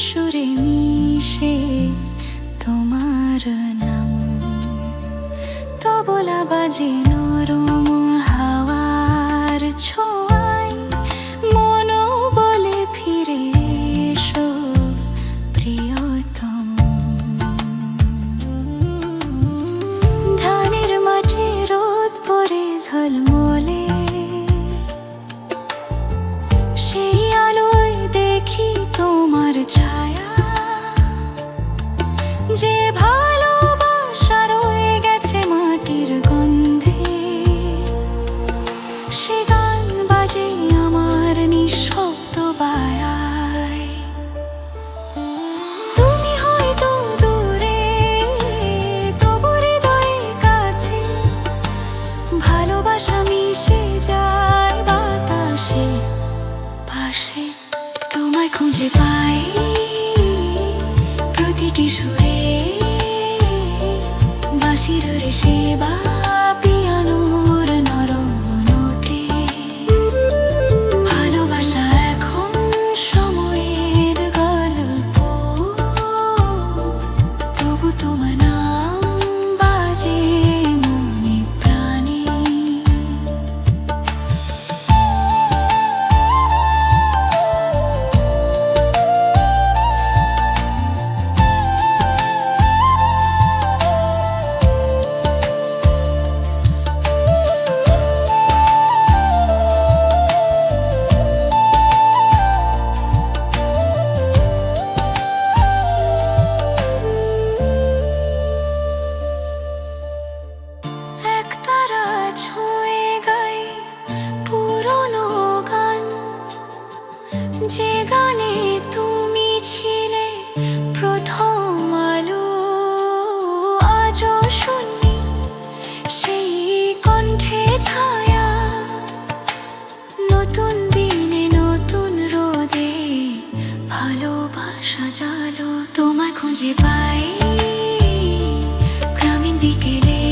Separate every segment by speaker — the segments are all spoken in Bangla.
Speaker 1: সুরে মিশে তোমার নাম, তবলা বাজে নরম হাওয়ার ছোঁয়ায়, মনও বলে ফিরে এসো প্রিয়তম। ধানের মাঠে রোদ পড়ে ঝলমলে, সেই আলোয় দেখি তোমার ছায়া, যে ভালোবাসা রয়ে গেছে মাটির গন্ধে, সে গান বাজে আমার নিঃশব্দ বায়ায়। তুমি হয়তো দূরে, তবু হৃদয়ের কাছে, ভালোবাসা মিশে যায় বাতাসে পাশে। তোমায় খুঁজে পাই প্রতিটি সুরে, বাঁশির রেশে বা পিয়ানোর নরম নোটে। ভালোবাসা এখন সময়ের গল্প, তবু তোমার নাম বাজে মনে প্রাণে। একতারা ছুঁয়ে গায় পুরনো গান, যে গানে তুমি ছিলে প্রথম আলো। আজও শুনি সেই কণ্ঠে ছায়া, নতুন দিনে নতুন রোদে ভালোবাসা জালো। তোমায় খুঁজে পাই গ্রামীণ বিকেলে,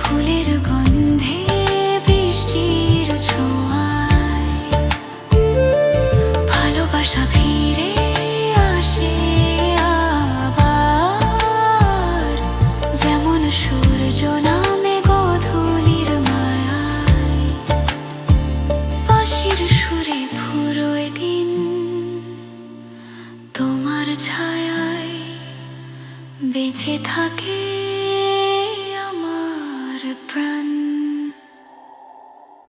Speaker 1: ফুলের গন্ধে বৃষ্টির ছোঁয়ায়। ভালোবাসা ফিরে আসে আবার, যেমন সূর্য নামে গোধূলির মায়ায়। বাঁশির সুরে ফুরোয় দিন তোমার ছায়ায়, বেঁচে থাকে আমার প্রাণ।